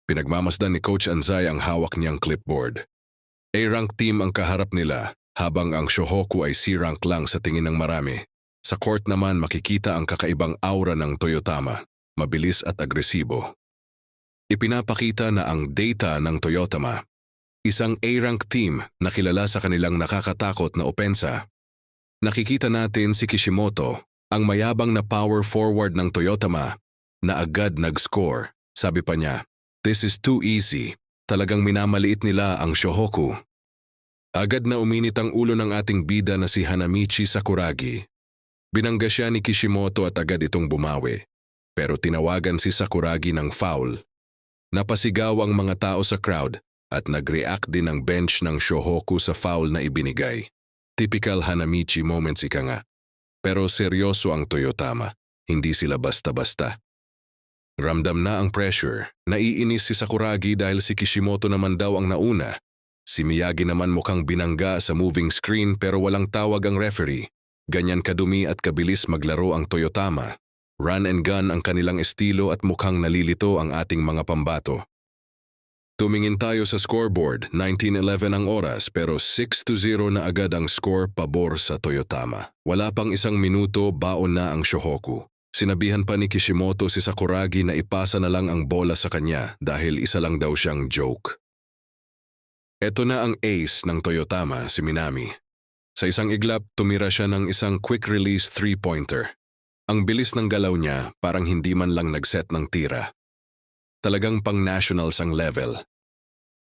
Pinagmamasdan ni Coach Anzai ang hawak niyang clipboard. A-rank team ang kaharap nila, habang ang Shohoku ay C-rank lang sa tingin ng marami. Sa court naman makikita ang kakaibang aura ng Toyotama, mabilis at agresibo. Ipinapakita na ang data ng Toyotama, isang A-rank team na kilala sa kanilang nakakatakot na opensa. Nakikita natin si Kishimoto, ang mayabang na power forward ng Toyotama, na agad nag-score. Sabi pa niya, "This is too easy." Talagang minamaliit nila ang Shohoku. Agad na uminit ang ulo ng ating bida na si Hanamichi Sakuragi. Binangga siya ni Kishimoto at agad itong bumawi. Pero tinawagan si Sakuragi ng foul. Napasigaw ang mga tao sa crowd at nag-react din ang bench ng Shohoku sa foul na ibinigay. Typical Hanamichi moments ika nga. Pero seryoso ang Toyotama, hindi sila basta-basta. Ramdam na ang pressure. Naiinis si Sakuragi dahil si Kishimoto naman daw ang nauna. Si Miyagi naman mukhang binangga sa moving screen pero walang tawag ang referee. Ganyan kadumi at kabilis maglaro ang Toyotama. Run and gun ang kanilang estilo at mukhang nalilito ang ating mga pambato. Tumingin tayo sa scoreboard, 19:11 ang oras pero 6-0 na agad ang score pabor sa Toyotama. Wala pang isang minuto, baon na ang Shohoku. Sinabihan pa ni Kishimoto si Sakuragi na ipasa na lang ang bola sa kanya dahil isa lang daw siyang joke. Ito na ang ace ng Toyotama, si Minami. Sa isang iglap, tumira siya ng isang quick-release three-pointer. Ang bilis ng galaw niya, parang hindi man lang nag-set ng tira. Talagang pang-nationals ang level.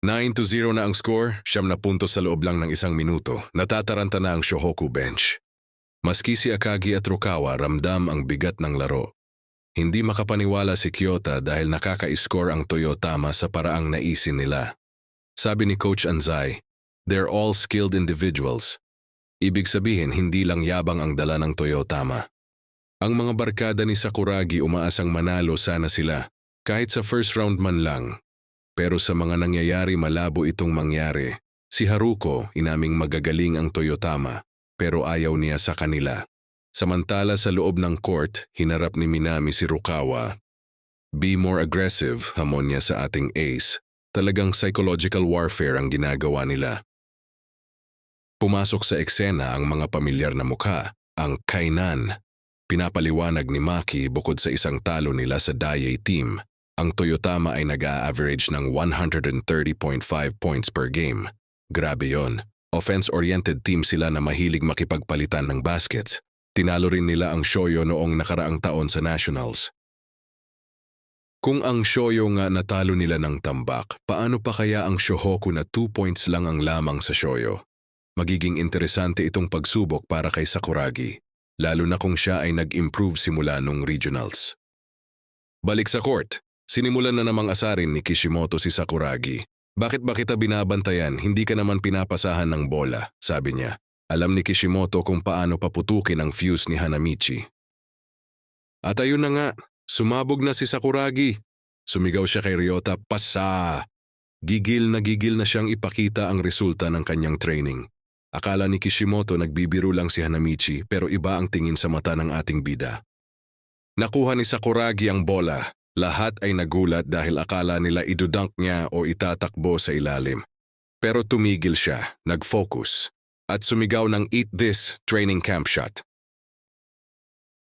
9-0 na ang score, 9 na puntos sa loob lang ng isang minuto. Natataranta na ang Shohoku bench. Maski si Akagi at Rukawa ramdam ang bigat ng laro. Hindi makapaniwala si Kyota dahil nakaka-score ang Toyotama sa paraang naisin nila. Sabi ni Coach Anzai, "They're all skilled individuals." Ibig sabihin hindi lang yabang ang dala ng Toyotama. Ang mga barkada ni Sakuragi umaasang manalo sana sila, kahit sa first round man lang. Pero sa mga nangyayari malabo itong mangyari. Si Haruko inaming magagaling ang Toyotama, pero ayaw niya sa kanila. Samantala sa loob ng court, hinarap ni Minami si Rukawa. "Be more aggressive," hamon niya sa ating ace. Talagang psychological warfare ang ginagawa nila. Pumasok sa eksena ang mga pamilyar na mukha, ang kainan. Pinapaliwanag ni Maki bukod sa isang talo nila sa Daiei team, ang Toyotama ay nag-a-average ng 130.5 points per game. Grabe yon. Offense-oriented team sila na mahilig makipagpalitan ng baskets. Tinalo rin nila ang Shoyo noong nakaraang taon sa Nationals. Kung ang Shoyo nga natalo nila ng tambak, paano pa kaya ang Shohoku na 2 points lang ang lamang sa Shoyo? Magiging interesante itong pagsubok para kay Sakuragi, lalo na kung siya ay nag-improve simula nung regionals. Balik sa court, sinimulan na namang asarin ni Kishimoto si Sakuragi. "Bakit ba kita binabantayan, hindi ka naman pinapasahan ng bola," sabi niya. Alam ni Kishimoto kung paano paputukin ang fuse ni Hanamichi. At ayun na nga, sumabog na si Sakuragi. Sumigaw siya kay Ryota, "Pasa!" Gigil na siyang ipakita ang resulta ng kanyang training. Akala ni Kishimoto nagbibiro lang si Hanamichi pero iba ang tingin sa mata ng ating bida. Nakuha ni Sakuragi ang bola. Lahat ay nagulat dahil akala nila idudunk niya o itatakbo sa ilalim. Pero tumigil siya, nag-focus, at sumigaw ng "Eat this" training camp shot.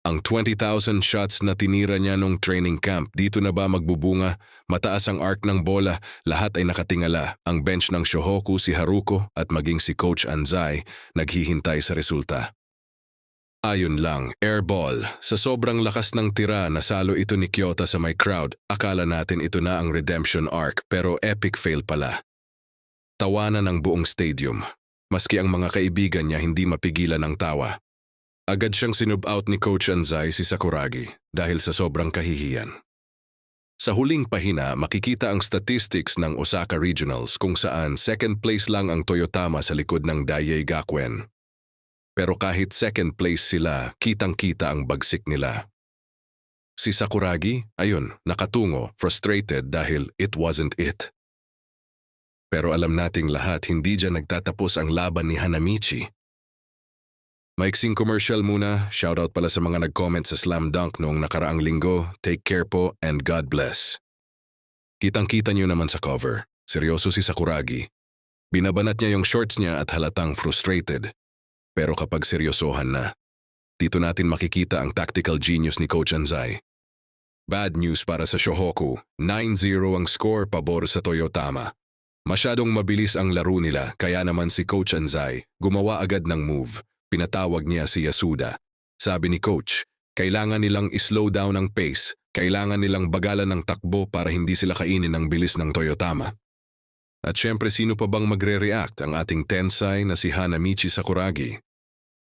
Ang 20,000 shots na tinira niya nung training camp, dito na ba magbubunga? Mataas ang arc ng bola, lahat ay nakatingala. Ang bench ng Shohoku, si Haruko at maging si Coach Anzai naghihintay sa resulta. Ayon lang, airball. Sa sobrang lakas ng tira, nasalo ito ni Kyota sa may crowd. Akala natin ito na ang redemption arc pero epic fail pala. Tawanan ng buong stadium. Maski ang mga kaibigan niya hindi mapigilan ng tawa. Agad siyang sinub-out ni Coach Anzai si Sakuragi dahil sa sobrang kahihiyan. Sa huling pahina, makikita ang statistics ng Osaka Regionals kung saan second place lang ang Toyotama sa likod ng Daiei Gakuen. Pero kahit second place sila, kitang-kita ang bagsik nila. Si Sakuragi, ayun, nakatungo, frustrated dahil it wasn't it. Pero alam nating lahat, hindi dyan nagtatapos ang laban ni Hanamichi. Maiksing commercial muna, shoutout pala sa mga nag-comment sa Slam Dunk noong nakaraang linggo. Take care po and God bless. Kitang-kita niyo naman sa cover. Seryoso si Sakuragi. Binabanat niya yung shorts niya at halatang frustrated. Pero kapag seryosohan na, dito natin makikita ang tactical genius ni Coach Anzai. Bad news para sa Shohoku, 9-0 ang score pabor sa Toyotama. Masyadong mabilis ang laro nila kaya naman si Coach Anzai gumawa agad ng move. Pinatawag niya si Yasuda. Sabi ni Coach, kailangan nilang slow down ang pace, kailangan nilang bagalan ng takbo para hindi sila kainin ng bilis ng Toyotama. At syempre sino pa bang magre-react ang ating tensai na si Hanamichi Sakuragi?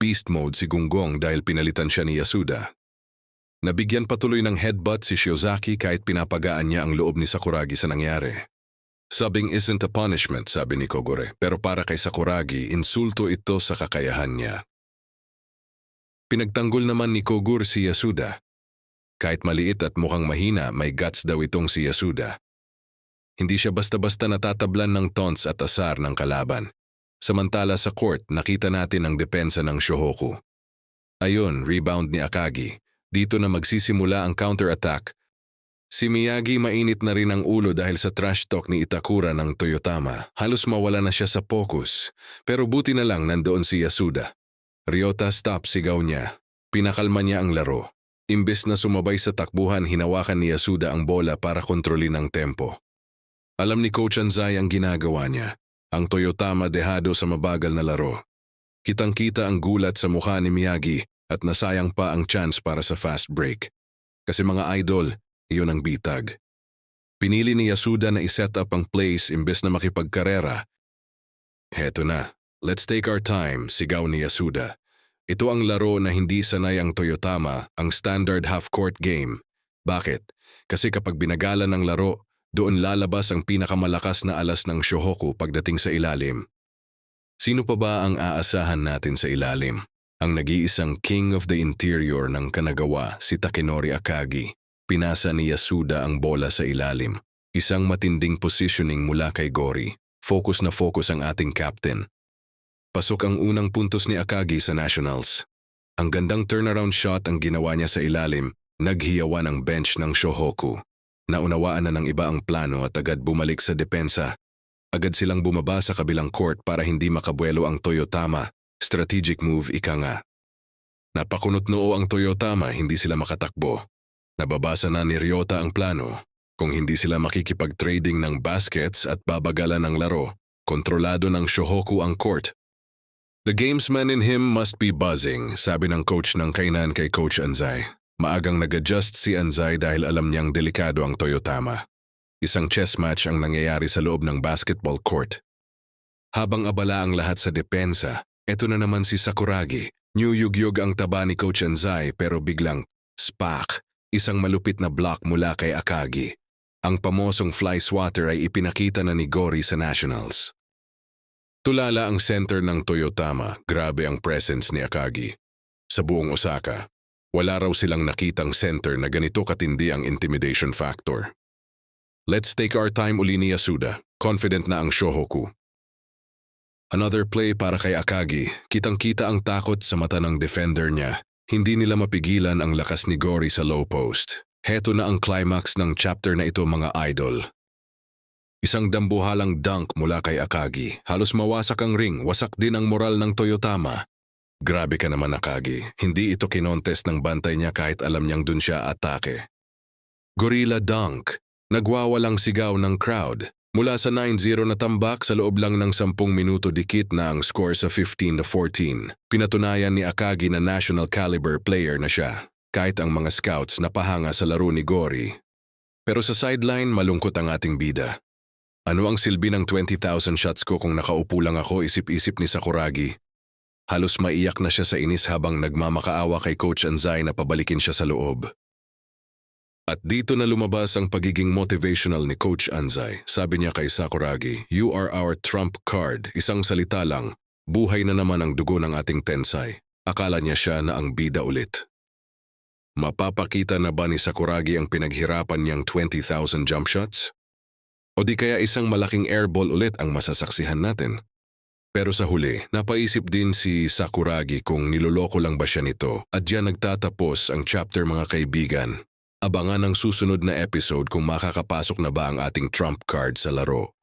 Beast mode si Gunggong dahil pinalitan siya ni Yasuda. Nabigyan patuloy ng headbutt si Shiozaki kahit pinapagaan niya ang loob ni Sakuragi sa nangyari. Subbing isn't a punishment, sabi ni Kogure, pero para kay Sakuragi, insulto ito sa kakayahan niya. Pinagtanggol naman ni Kogure si Yasuda. Kahit maliit at mukhang mahina, may guts daw itong si Yasuda. Hindi siya basta-basta natatablan ng taunts at asar ng kalaban. Samantala sa court, nakita natin ang depensa ng Shohoku. Ayun, rebound ni Akagi. Dito na magsisimula ang counter-attack. Si Miyagi mainit na rin ang ulo dahil sa trash talk ni Itakura ng Toyotama. Halos mawala na siya sa focus. Pero buti na lang nandoon si Yasuda. Ryota stop sigaw niya. Pinakalma niya ang laro. Imbes na sumabay sa takbuhan, hinawakan ni Yasuda ang bola para kontrolin ang tempo. Alam ni Coach Anzai ang ginagawa niya. Ang Toyotama dehado sa mabagal na laro. Kitang-kita ang gulat sa mukha ni Miyagi at nasayang pa ang chance para sa fast break. Kasi mga idol, iyon ang bitag. Pinili ni Yasuda na iset up ang plays imbes na makipagkarera. Heto na, let's take our time, sigaw ni Yasuda. Ito ang laro na hindi sanay ang Toyotama, ang standard half-court game. Bakit? Kasi kapag binagalan ng laro, doon lalabas ang pinakamalakas na alas ng Shohoku pagdating sa ilalim. Sino pa ba ang aasahan natin sa ilalim? Ang nag-iisang King of the Interior ng Kanagawa, si Takenori Akagi. Pinasa ni Yasuda ang bola sa ilalim. Isang matinding positioning mula kay Gori. Focus na focus ang ating captain. Pasok ang unang puntos ni Akagi sa Nationals. Ang gandang turnaround shot ang ginawa niya sa ilalim, naghiyawan ang bench ng Shohoku. Naunawaan na ng iba ang plano at agad bumalik sa depensa. Agad silang bumaba sa kabilang court para hindi makabuelo ang Toyotama. Strategic move ika nga. Napakunot noo ang Toyotama, hindi sila makatakbo. Nababasa na ni Ryota ang plano. Kung hindi sila makikipag-trading ng baskets at babagalan ng laro, kontrolado ng Shohoku ang court. The gamesman in him must be buzzing, sabi ng coach ng kainan kay Coach Anzai. Maagang nag-adjust si Anzai dahil alam niyang delikado ang Toyotama. Isang chess match ang nangyayari sa loob ng basketball court. Habang abala ang lahat sa depensa, eto na naman si Sakuragi. Niyuyugyug ang taba ni Coach Anzai pero biglang, spak, isang malupit na block mula kay Akagi. Ang pamosong fly swatter ay ipinakita na ni Gori sa Nationals. Tulala ang center ng Toyotama, grabe ang presence ni Akagi. Sa buong Osaka, wala raw silang nakitang center na ganito katindi ang intimidation factor. Let's take our time uli ni Yasuda, confident na ang Shohoku. Another play para kay Akagi, kitang-kita ang takot sa mata ng defender niya. Hindi nila mapigilan ang lakas ni Gori sa low post. Heto na ang climax ng chapter na ito mga idol. Isang dambuhalang dunk mula kay Akagi. Halos mawasak ang ring, wasak din ang moral ng Toyotama. Grabe ka naman Akagi, hindi ito kinontes ng bantay niya kahit alam niyang dun siya atake. Gorilla dunk, nagwawalang sigaw ng crowd. Mula sa 9-0 na tambak sa loob lang ng 10 minuto dikit na ang score sa 15-14. Pinatunayan ni Akagi na national caliber player na siya, kahit ang mga scouts napahanga sa laro ni Gori. Pero sa sideline, malungkot ang ating bida. Ano ang silbi ng 20,000 shots ko kung nakaupo lang ako, isip-isip ni Sakuragi. Halos maiyak na siya sa inis habang nagmamakaawa kay Coach Anzai na pabalikin siya sa loob. At dito na lumabas ang pagiging motivational ni Coach Anzai. Sabi niya kay Sakuragi, "You are our trump card." Isang salita lang, buhay na naman ang dugo ng ating tensai. Akala niya siya na ang bida ulit. Mapapakita na ba ni Sakuragi ang pinaghirapan niyang 20,000 jump shots? O di kaya isang malaking airball ulit ang masasaksihan natin? Pero sa huli, napaisip din si Sakuragi kung niloloko lang ba siya nito at diyan nagtatapos ang chapter mga kaibigan. Abangan ang susunod na episode kung makakapasok na ba ang ating trump card sa laro.